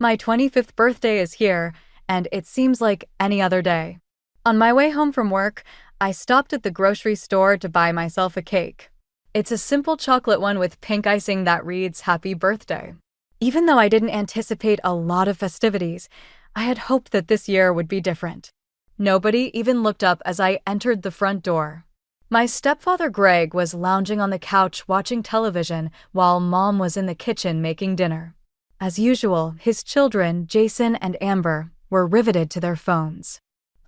My 25th birthday is here, and it seems like any other day. On my way home from work, I stopped at the grocery store to buy myself a cake. It's a simple chocolate one with pink icing that reads Happy Birthday. Even though I didn't anticipate a lot of festivities, I had hoped that this year would be different. Nobody even looked up as I entered the front door. My stepfather Greg was lounging on the couch watching television while Mom was in the kitchen making dinner. As usual, his children, Jason and Amber, were riveted to their phones.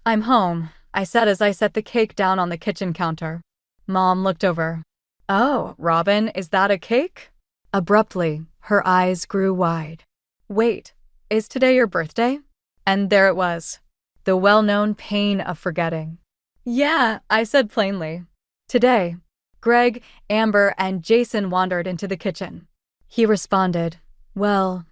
"I'm home," I said as I set the cake down on the kitchen counter. Mom looked over. "Oh, Robin, is that a cake?" Abruptly, her eyes grew wide. "Wait, is today your birthday?" And there it was, the well-known pain of forgetting. "Yeah," I said plainly. "Today." Greg, Amber, and Jason wandered into the kitchen. He responded, "Well,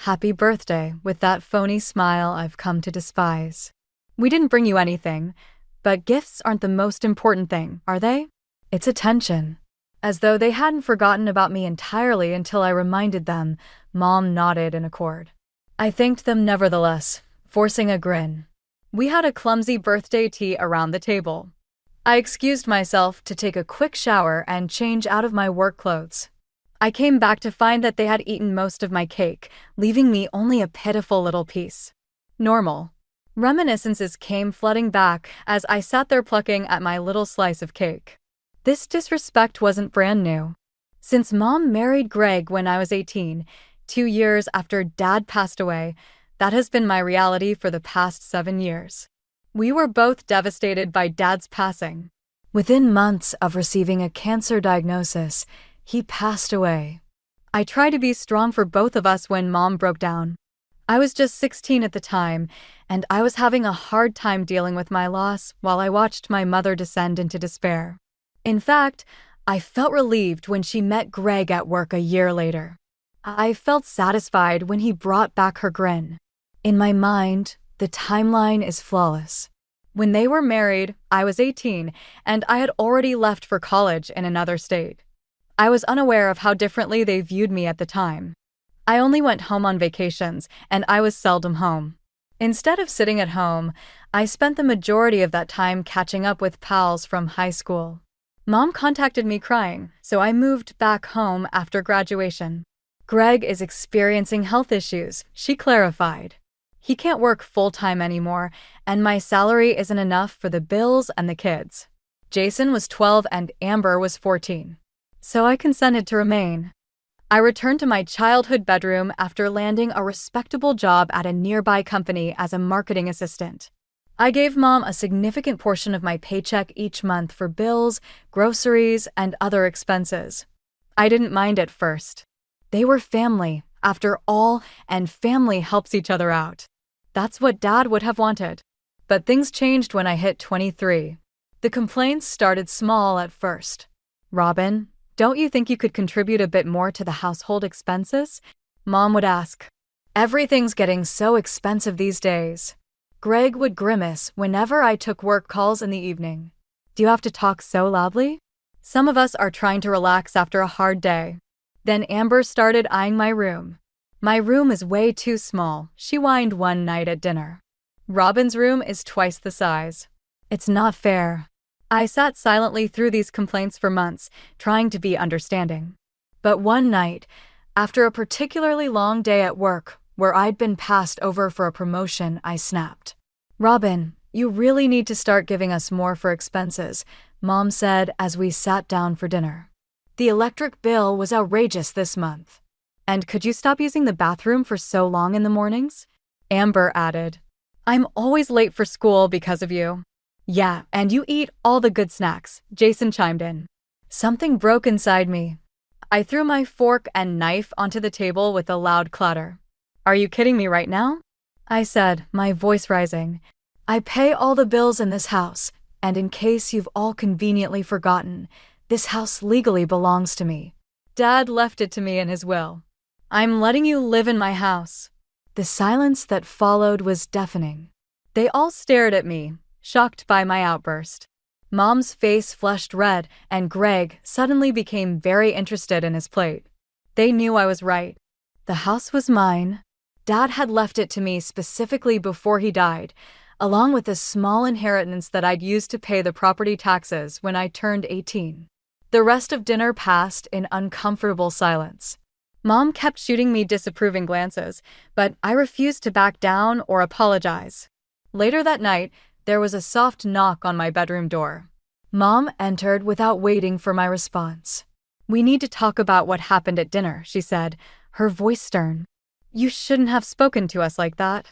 happy birthday," with that phony smile I've come to despise. "We didn't bring you anything, but gifts aren't the most important thing, are they? It's attention." As though they hadn't forgotten about me entirely until I reminded them, Mom nodded in accord. I thanked them nevertheless, forcing a grin. We had a clumsy birthday tea around the table. I excused myself to take a quick shower and change out of my work clothes. I came back to find that they had eaten most of my cake, leaving me only a pitiful little piece. Normal. Reminiscences came flooding back as I sat there plucking at my little slice of cake. This disrespect wasn't brand new. Since Mom married Greg when I was 18, 2 years after Dad passed away, that has been my reality for the past 7 years. We were both devastated by Dad's passing. Within months of receiving a cancer diagnosis, he passed away. I tried to be strong for both of us when Mom broke down. I was just 16 at the time, and I was having a hard time dealing with my loss while I watched my mother descend into despair. In fact, I felt relieved when she met Greg at work a year later. I felt satisfied when he brought back her grin. In my mind, the timeline is flawless. When they were married, I was 18, and I had already left for college in another state. I was unaware of how differently they viewed me at the time. I only went home on vacations, and I was seldom home. Instead of sitting at home, I spent the majority of that time catching up with pals from high school. Mom contacted me crying, so I moved back home after graduation. Greg is experiencing health issues, she clarified. He can't work full-time anymore, and my salary isn't enough for the bills and the kids. Jason was 12 and Amber was 14. So I consented to remain. I returned to my childhood bedroom after landing a respectable job at a nearby company as a marketing assistant. I gave Mom a significant portion of my paycheck each month for bills, groceries, and other expenses. I didn't mind at first. They were family, after all, and family helps each other out. That's what Dad would have wanted. But things changed when I hit 23. The complaints started small at first. "Robin, don't you think you could contribute a bit more to the household expenses?" Mom would ask. "Everything's getting so expensive these days." Greg would grimace whenever I took work calls in the evening. "Do you have to talk so loudly?" Some of us are trying to relax after a hard day. Then Amber started eyeing my room. "My room is way too small," she whined one night at dinner. "Robin's room is twice the size." It's not fair. I sat silently through these complaints for months, trying to be understanding. But one night, after a particularly long day at work, where I'd been passed over for a promotion, I snapped. "Robin, you really need to start giving us more for expenses," Mom said as we sat down for dinner. "The electric bill was outrageous this month." "And could you stop using the bathroom for so long in the mornings?" Amber added. "I'm always late for school because of you." "Yeah, and you eat all the good snacks," Jason chimed in. Something broke inside me. I threw my fork and knife onto the table with a loud clatter. "Are you kidding me right now?" I said, my voice rising. "I pay all the bills in this house, and in case you've all conveniently forgotten, this house legally belongs to me. Dad left it to me in his will. I'm letting you live in my house." The silence that followed was deafening. They all stared at me, shocked by my outburst. Mom's face flushed red, and Greg suddenly became very interested in his plate. They knew I was right. The house was mine. Dad had left it to me specifically before he died, along with a small inheritance that I'd used to pay the property taxes when I turned 18. The rest of dinner passed in uncomfortable silence. Mom kept shooting me disapproving glances, but I refused to back down or apologize. Later that night, there was a soft knock on my bedroom door. Mom entered without waiting for my response. "We need to talk about what happened at dinner," she said, her voice stern. "You shouldn't have spoken to us like that.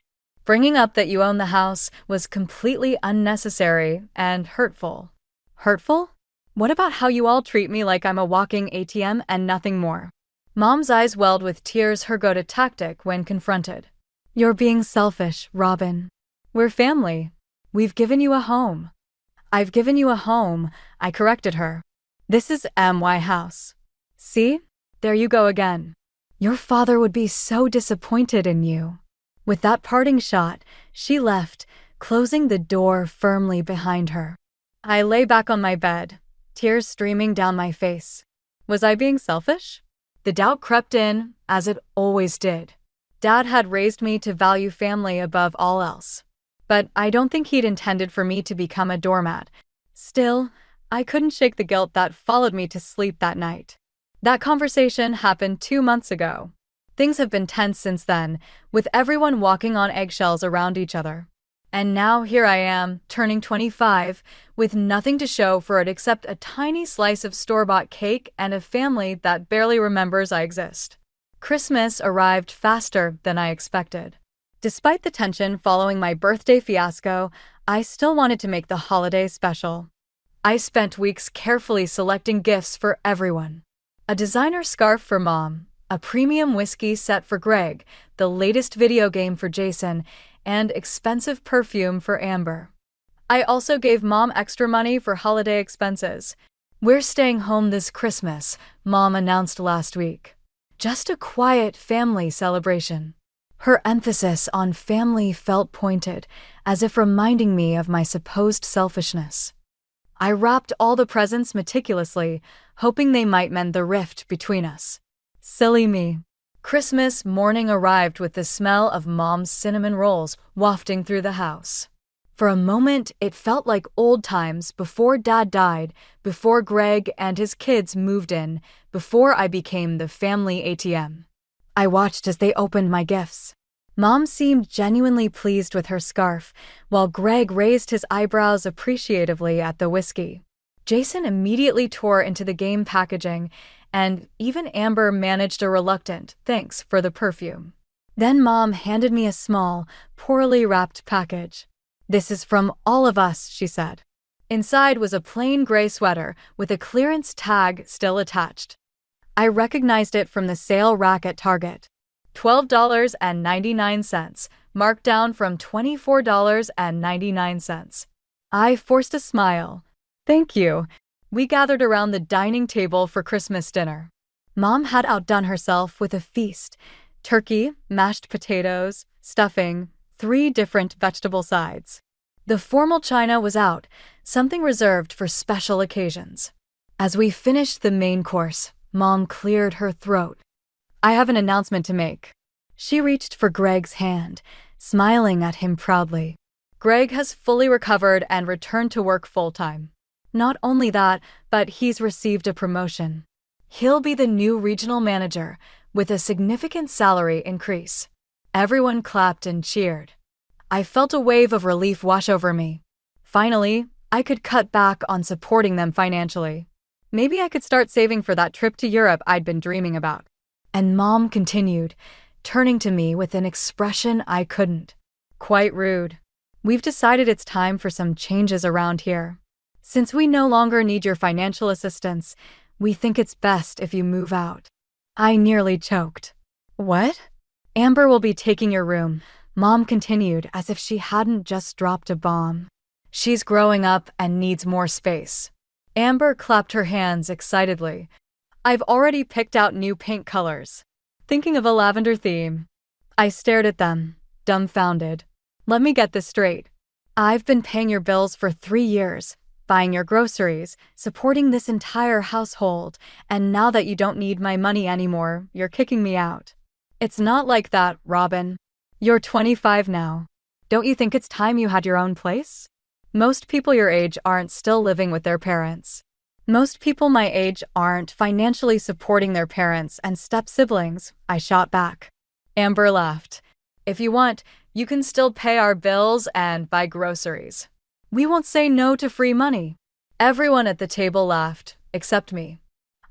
Bringing up that you own the house was completely unnecessary and hurtful." Hurtful? What about how you all treat me like I'm a walking ATM and nothing more? Mom's eyes welled with tears, her go-to tactic when confronted. "You're being selfish, Robin. We're family. We've given you a home." "I've given you a home," I corrected her. "This is my house. See? There you go again. Your father would be so disappointed in you." With that parting shot, she left, closing the door firmly behind her. I lay back on my bed, tears streaming down my face. Was I being selfish? The doubt crept in, as it always did. Dad had raised me to value family above all else. But I don't think he'd intended for me to become a doormat. Still, I couldn't shake the guilt that followed me to sleep that night. That conversation happened 2 months ago. Things have been tense since then, with everyone walking on eggshells around each other. And now here I am, turning 25, with nothing to show for it except a tiny slice of store-bought cake and a family that barely remembers I exist. Christmas arrived faster than I expected. Despite the tension following my birthday fiasco, I still wanted to make the holiday special. I spent weeks carefully selecting gifts for everyone. A designer scarf for Mom, a premium whiskey set for Greg, the latest video game for Jason, and expensive perfume for Amber. I also gave Mom extra money for holiday expenses. "We're staying home this Christmas," Mom announced last week. Just a quiet family celebration. Her emphasis on family felt pointed, as if reminding me of my supposed selfishness. I wrapped all the presents meticulously, hoping they might mend the rift between us. Silly me. Christmas morning arrived with the smell of Mom's cinnamon rolls wafting through the house. For a moment, it felt like old times before Dad died, before Greg and his kids moved in, before I became the family ATM. I watched as they opened my gifts. Mom seemed genuinely pleased with her scarf, while Greg raised his eyebrows appreciatively at the whiskey. Jason immediately tore into the game packaging, and even Amber managed a reluctant thanks for the perfume. Then Mom handed me a small, poorly wrapped package. "This is from all of us," she said. Inside was a plain gray sweater with a clearance tag still attached. I recognized it from the sale rack at Target. $12.99, marked down from $24.99. I forced a smile. "Thank you." We gathered around the dining table for Christmas dinner. Mom had outdone herself with a feast: turkey, mashed potatoes, stuffing, 3 different vegetable sides. The formal china was out, something reserved for special occasions. As we finished the main course, Mom cleared her throat. "I have an announcement to make." She reached for Greg's hand, smiling at him proudly. Greg has fully recovered and returned to work full-time. Not only that, but he's received a promotion. He'll be the new regional manager, with a significant salary increase. Everyone clapped and cheered. I felt a wave of relief wash over me. Finally, I could cut back on supporting them financially. Maybe I could start saving for that trip to Europe I'd been dreaming about. And Mom continued, turning to me with an expression I couldn't. "Quite rude. We've decided it's time for some changes around here. Since we no longer need your financial assistance, we think it's best if you move out." I nearly choked. "What?" "Amber will be taking your room," Mom continued as if she hadn't just dropped a bomb. "She's growing up and needs more space." Amber clapped her hands excitedly. "I've already picked out new paint colors. Thinking of a lavender theme." I stared at them, dumbfounded. "Let me get this straight. I've been paying your bills for 3 years, buying your groceries, supporting this entire household, and now that you don't need my money anymore, you're kicking me out." "It's not like that, Robin." You're 25 now. Don't you think it's time you had your own place? Most people your age aren't still living with their parents. Most people my age aren't financially supporting their parents and step-siblings, I shot back. Amber laughed. If you want, you can still pay our bills and buy groceries. We won't say no to free money. Everyone at the table laughed, except me.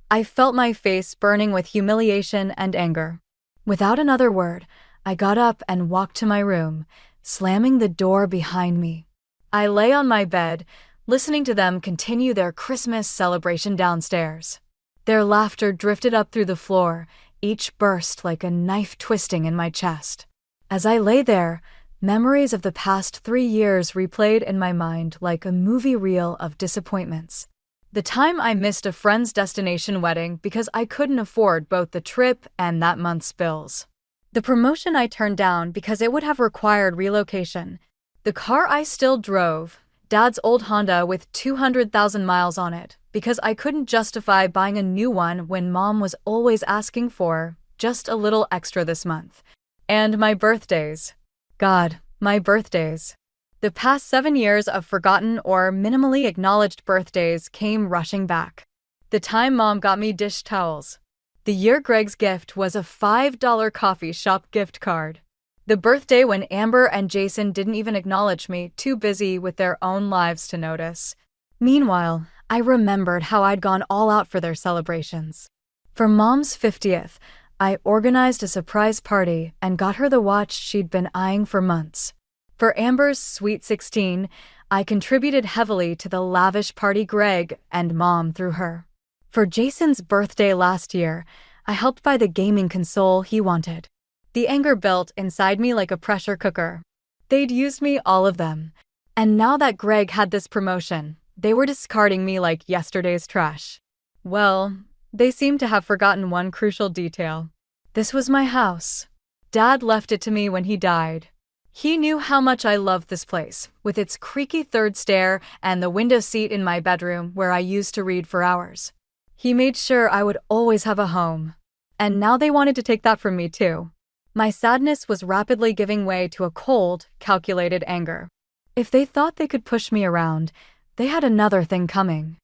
I felt my face burning with humiliation and anger. Without another word, I got up and walked to my room, slamming the door behind me. I lay on my bed, listening to them continue their Christmas celebration downstairs. Their laughter drifted up through the floor, each burst like a knife twisting in my chest. As I lay there, memories of the past 3 years replayed in my mind like a movie reel of disappointments. The time I missed a friend's destination wedding because I couldn't afford both the trip and that month's bills. The promotion I turned down because it would have required relocation. The car I still drove, Dad's old Honda with 200,000 miles on it, because I couldn't justify buying a new one when Mom was always asking for just a little extra this month. And my birthdays. God, my birthdays. The past 7 years of forgotten or minimally acknowledged birthdays came rushing back. The time Mom got me dish towels. The year Greg's gift was a $5 coffee shop gift card. The birthday when Amber and Jason didn't even acknowledge me, too busy with their own lives to notice. Meanwhile, I remembered how I'd gone all out for their celebrations. For Mom's 50th, I organized a surprise party and got her the watch she'd been eyeing for months. For Amber's Sweet 16, I contributed heavily to the lavish party Greg and Mom threw her. For Jason's birthday last year, I helped buy the gaming console he wanted. The anger built inside me like a pressure cooker. They'd used me, all of them. And now that Greg had this promotion, they were discarding me like yesterday's trash. Well, they seemed to have forgotten one crucial detail. This was my house. Dad left it to me when he died. He knew how much I loved this place, with its creaky third stair and the window seat in my bedroom where I used to read for hours. He made sure I would always have a home. And now they wanted to take that from me too. My sadness was rapidly giving way to a cold, calculated anger. If they thought they could push me around, they had another thing coming.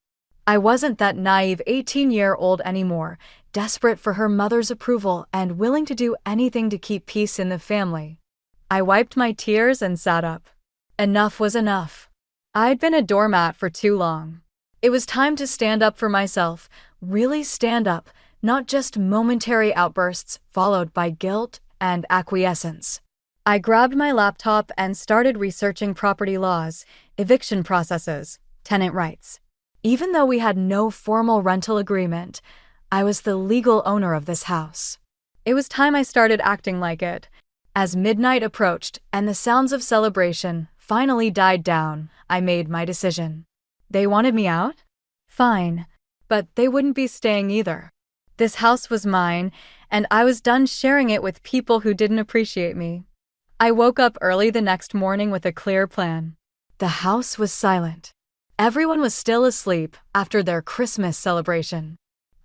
I wasn't that naive 18-year-old anymore, desperate for her mother's approval and willing to do anything to keep peace in the family. I wiped my tears and sat up. Enough was enough. I'd been a doormat for too long. It was time to stand up for myself, really stand up, not just momentary outbursts followed by guilt and acquiescence. I grabbed my laptop and started researching property laws, eviction processes, tenant rights. Even though we had no formal rental agreement, I was the legal owner of this house. It was time I started acting like it. As midnight approached and the sounds of celebration finally died down, I made my decision. They wanted me out? Fine. But they wouldn't be staying either. This house was mine, and I was done sharing it with people who didn't appreciate me. I woke up early the next morning with a clear plan. The house was silent. Everyone was still asleep after their Christmas celebration.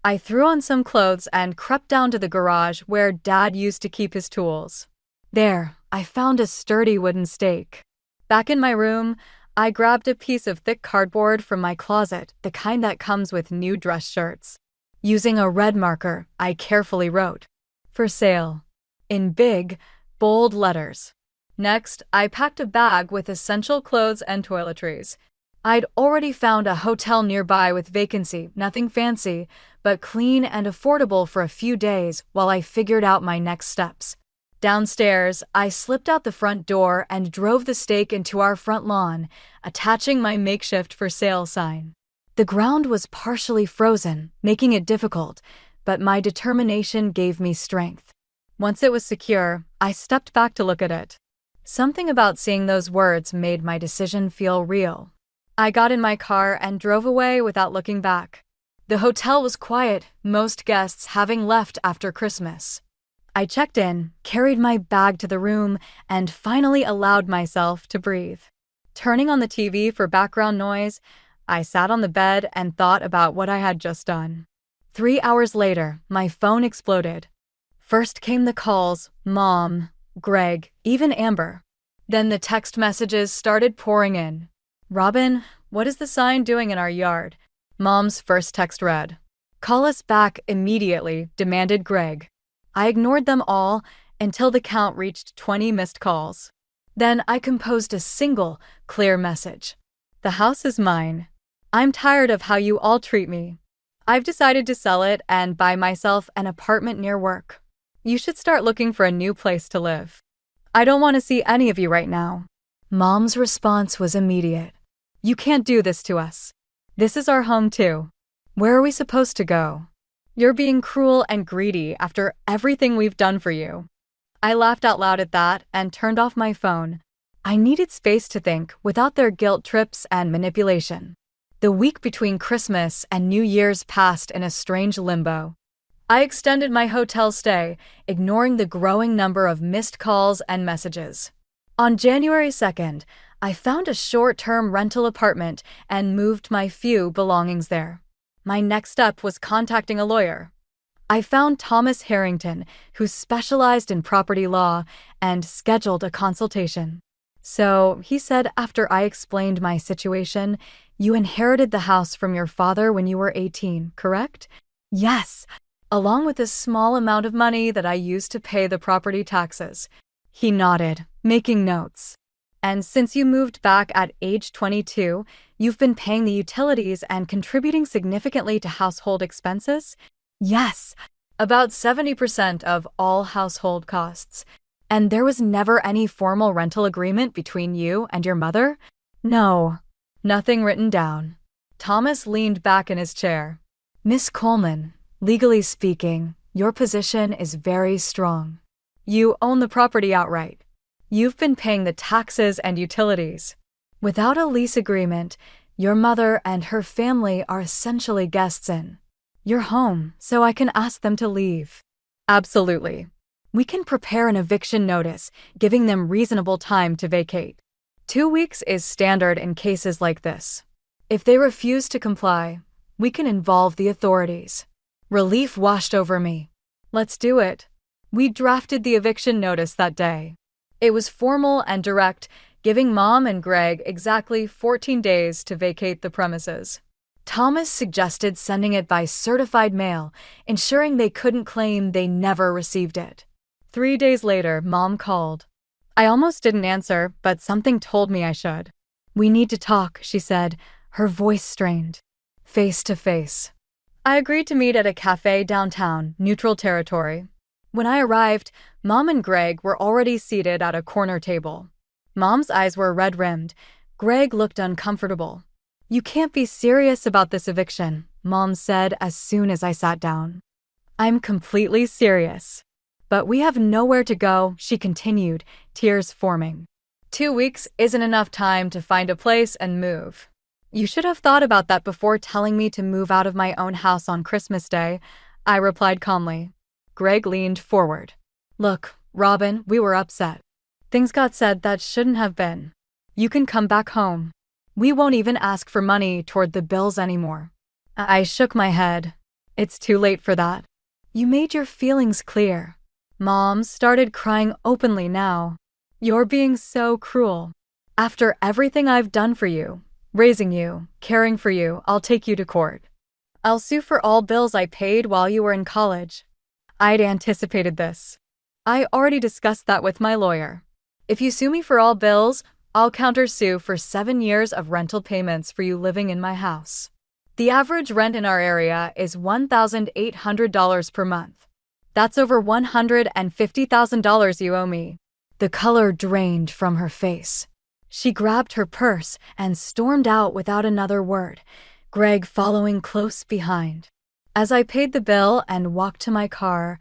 I threw on some clothes and crept down to the garage where Dad used to keep his tools. There, I found a sturdy wooden stake. Back in my room, I grabbed a piece of thick cardboard from my closet, the kind that comes with new dress shirts. Using a red marker, I carefully wrote, "For sale," in big, bold letters. Next, I packed a bag with essential clothes and toiletries. I'd already found a hotel nearby with vacancy, nothing fancy, but clean and affordable for a few days while I figured out my next steps. Downstairs, I slipped out the front door and drove the stake into our front lawn, attaching my makeshift for sale sign. The ground was partially frozen, making it difficult, but my determination gave me strength. Once it was secure, I stepped back to look at it. Something about seeing those words made my decision feel real. I got in my car and drove away without looking back. The hotel was quiet, most guests having left after Christmas. I checked in, carried my bag to the room, and finally allowed myself to breathe. Turning on the TV for background noise, I sat on the bed and thought about what I had just done. 3 hours later, my phone exploded. First came the calls, Mom, Greg, even Amber. Then the text messages started pouring in. Robin, what is the sign doing in our yard? Mom's first text read. Call us back immediately, demanded Greg. I ignored them all until the count reached 20 missed calls. Then I composed a single, clear message. The house is mine. I'm tired of how you all treat me. I've decided to sell it and buy myself an apartment near work. You should start looking for a new place to live. I don't want to see any of you right now. Mom's response was immediate. You can't do this to us. This is our home too. Where are we supposed to go? You're being cruel and greedy after everything we've done for you. I laughed out loud at that and turned off my phone. I needed space to think without their guilt trips and manipulation. The week between Christmas and New Year's passed in a strange limbo. I extended my hotel stay, ignoring the growing number of missed calls and messages. On January 2nd, I found a short-term rental apartment and moved my few belongings there. My next step was contacting a lawyer. I found Thomas Harrington, who specialized in property law, and scheduled a consultation. So, he said after I explained my situation, you inherited the house from your father when you were 18, correct? Yes, along with a small amount of money that I used to pay the property taxes. He nodded, making notes. And since you moved back at age 22, you've been paying the utilities and contributing significantly to household expenses? Yes, about 70% of all household costs. And there was never any formal rental agreement between you and your mother? No, nothing written down. Thomas leaned back in his chair. Miss Coleman, legally speaking, your position is very strong. You own the property outright. You've been paying the taxes and utilities. Without a lease agreement, your mother and her family are essentially guests in your home, so I can ask them to leave. Absolutely. We can prepare an eviction notice, giving them reasonable time to vacate. 2 weeks is standard in cases like this. If they refuse to comply, we can involve the authorities. Relief washed over me. Let's do it. We drafted the eviction notice that day. It was formal and direct, giving Mom and Greg exactly 14 days to vacate the premises. Thomas suggested sending it by certified mail, ensuring they couldn't claim they never received it. 3 days later, Mom called. I almost didn't answer, but something told me I should. We need to talk, she said, her voice strained. Face to face. I agreed to meet at a cafe downtown, neutral territory. When I arrived, Mom and Greg were already seated at a corner table. Mom's eyes were red-rimmed. Greg looked uncomfortable. You can't be serious about this eviction, Mom said as soon as I sat down. I'm completely serious. But we have nowhere to go, she continued, tears forming. 2 weeks isn't enough time to find a place and move. You should have thought about that before telling me to move out of my own house on Christmas Day, I replied calmly. Greg leaned forward. Look, Robin, we were upset. Things got said that shouldn't have been. You can come back home. We won't even ask for money toward the bills anymore. I shook my head. It's too late for that. You made your feelings clear. Mom started crying openly now. You're being so cruel. After everything I've done for you, raising you, caring for you, I'll take you to court. I'll sue for all bills I paid while you were in college. I'd anticipated this. I already discussed that with my lawyer. If you sue me for all bills, I'll countersue for 7 years of rental payments for you living in my house. The average rent in our area is $1,800 per month. That's over $150,000 you owe me. The color drained from her face. She grabbed her purse and stormed out without another word, Greg following close behind. As I paid the bill and walked to my car,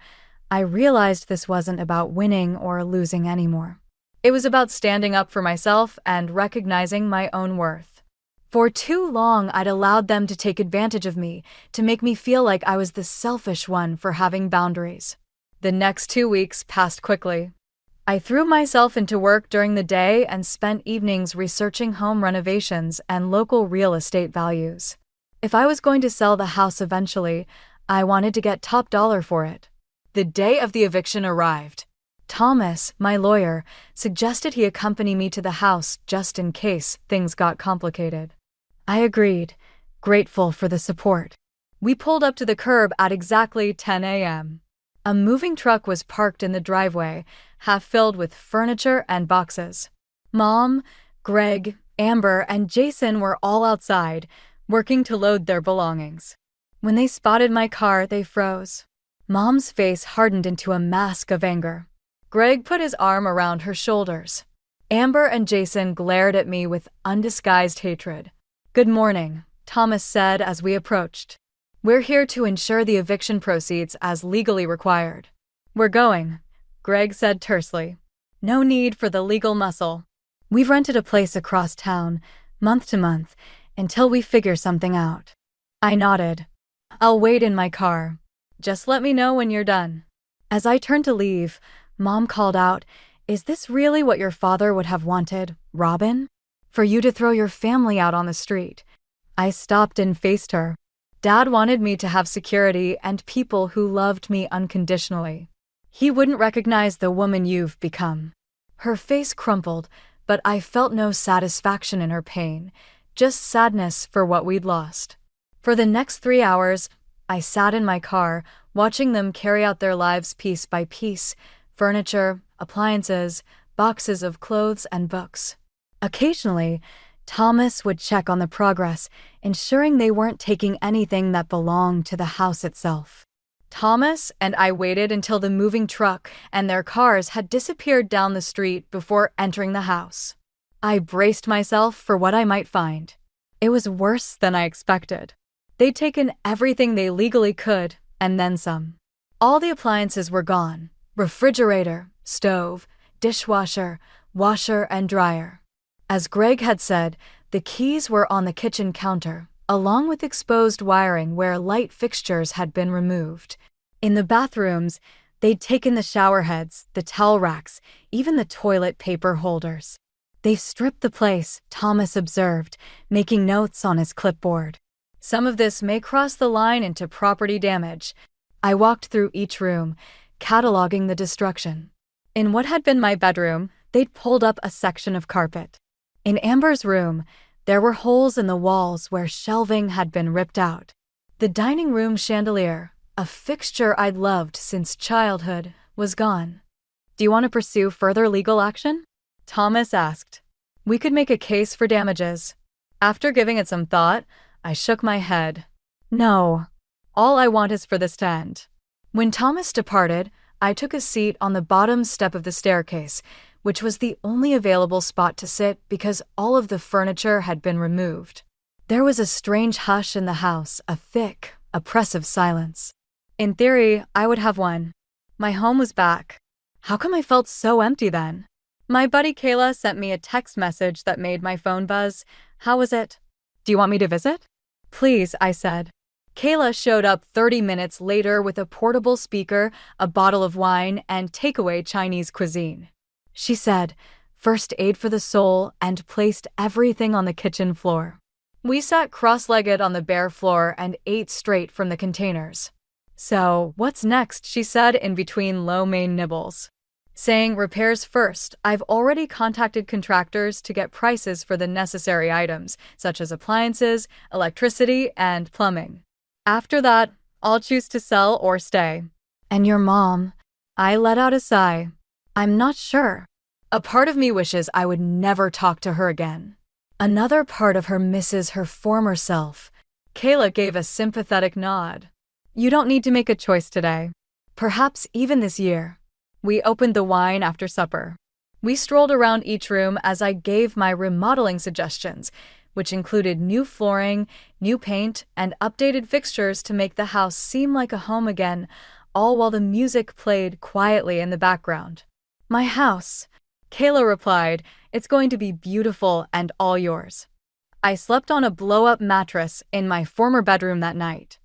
I realized this wasn't about winning or losing anymore. It was about standing up for myself and recognizing my own worth. For too long, I'd allowed them to take advantage of me, to make me feel like I was the selfish one for having boundaries. The next 2 weeks passed quickly. I threw myself into work during the day and spent evenings researching home renovations and local real estate values. If I was going to sell the house eventually, I wanted to get top dollar for it. The day of the eviction arrived. Thomas, my lawyer, suggested he accompany me to the house just in case things got complicated. I agreed, grateful for the support. We pulled up to the curb at exactly 10 a.m. A moving truck was parked in the driveway, half filled with furniture and boxes. Mom, Greg, Amber, and Jason were all outside, working to load their belongings. When they spotted my car, they froze. Mom's face hardened into a mask of anger. Greg put his arm around her shoulders. Amber and Jason glared at me with undisguised hatred. "Good morning," Thomas said as we approached. "We're here to ensure the eviction proceeds as legally required." "We're going," Greg said tersely. "No need for the legal muscle. We've rented a place across town, month to month, until we figure something out." I nodded. "I'll wait in my car. Just let me know when you're done." As I turned to leave, Mom called out, "Is this really what your father would have wanted, Robin? For you to throw your family out on the street?" I stopped and faced her. "Dad wanted me to have security and people who loved me unconditionally. He wouldn't recognize the woman you've become." Her face crumpled, but I felt no satisfaction in her pain, just sadness for what we'd lost. For the next 3 hours, I sat in my car, watching them carry out their lives piece by piece, furniture, appliances, boxes of clothes and books. Occasionally, Thomas would check on the progress, ensuring they weren't taking anything that belonged to the house itself. Thomas and I waited until the moving truck and their cars had disappeared down the street before entering the house. I braced myself for what I might find. It was worse than I expected. They'd taken everything they legally could, and then some. All the appliances were gone: refrigerator, stove, dishwasher, washer, and dryer. As Greg had said, the keys were on the kitchen counter, along with exposed wiring where light fixtures had been removed. In the bathrooms, they'd taken the shower heads, the towel racks, even the toilet paper holders. "They stripped the place," Thomas observed, making notes on his clipboard. "Some of this may cross the line into property damage." I walked through each room, cataloging the destruction. In what had been my bedroom, they'd pulled up a section of carpet. In Amber's room, there were holes in the walls where shelving had been ripped out. The dining room chandelier, a fixture I'd loved since childhood, was gone. "Do you want to pursue further legal action?" Thomas asked. "We could make a case for damages." After giving it some thought, I shook my head. "No. All I want is for this to end." When Thomas departed, I took a seat on the bottom step of the staircase, which was the only available spot to sit because all of the furniture had been removed. There was a strange hush in the house, a thick, oppressive silence. In theory, I would have won. My home was back. How come I felt so empty then? My buddy Kayla sent me a text message that made my phone buzz. "How was it? Do you want me to visit?" "Please," I said. Kayla showed up 30 minutes later with a portable speaker, a bottle of wine, and takeaway Chinese cuisine. She said, "First aid for the soul," and placed everything on the kitchen floor. We sat cross-legged on the bare floor and ate straight from the containers. "So, what's next?" she said in between lo mein nibbles. Saying repairs first, I've already contacted contractors to get prices for the necessary items, such as appliances, electricity, and plumbing. After that, I'll choose to sell or stay. "And your mom?" I let out a sigh. "I'm not sure. A part of me wishes I would never talk to her again. Another part of her misses her former self." Kayla gave a sympathetic nod. "You don't need to make a choice today. Perhaps even this year." We opened the wine after supper. We strolled around each room as I gave my remodeling suggestions, which included new flooring, new paint, and updated fixtures to make the house seem like a home again, all while the music played quietly in the background. "My house," Kayla replied, "it's going to be beautiful and all yours." I slept on a blow-up mattress in my former bedroom that night.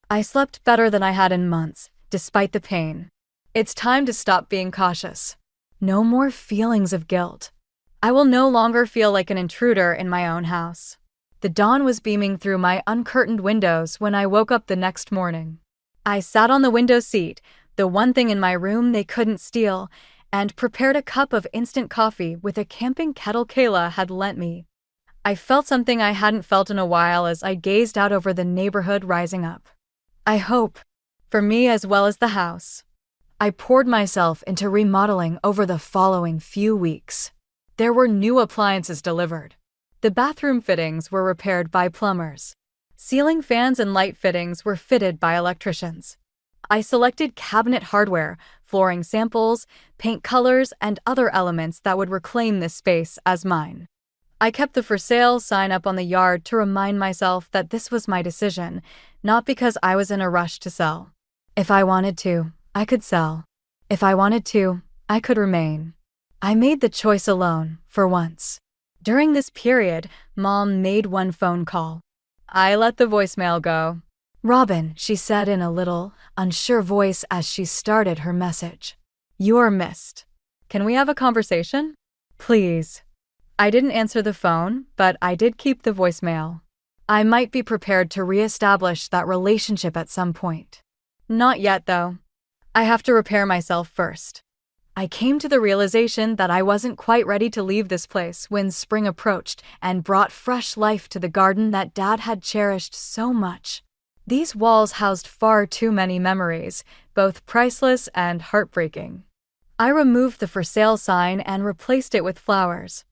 I slept better than I had in months, despite the pain. It's time to stop being cautious. No more feelings of guilt. I will no longer feel like an intruder in my own house. The dawn was beaming through my uncurtained windows when I woke up the next morning. I sat on the window seat, the one thing in my room they couldn't steal, and prepared a cup of instant coffee with a camping kettle Kayla had lent me. I felt something I hadn't felt in a while as I gazed out over the neighborhood rising up. I hope, for me as well as the house. I poured myself into remodeling over the following few weeks. There were new appliances delivered. The bathroom fittings were repaired by plumbers. Ceiling fans and light fittings were fitted by electricians. I selected cabinet hardware, flooring samples, paint colors, and other elements that would reclaim this space as mine. I kept the for sale sign up on the yard to remind myself that this was my decision, not because I was in a rush to sell. If I wanted to, I could sell. If I wanted to, I could remain. I made the choice alone, for once. During this period, Mom made one phone call. I let the voicemail go. "Robin," she said in a little, unsure voice as she started her message. "You're missed. Can we have a conversation? Please." I didn't answer the phone, but I did keep the voicemail. I might be prepared to reestablish that relationship at some point. Not yet, though. I have to repair myself first. I came to the realization that I wasn't quite ready to leave this place when spring approached and brought fresh life to the garden that Dad had cherished so much. These walls housed far too many memories, both priceless and heartbreaking. I removed the for sale sign and replaced it with flowers.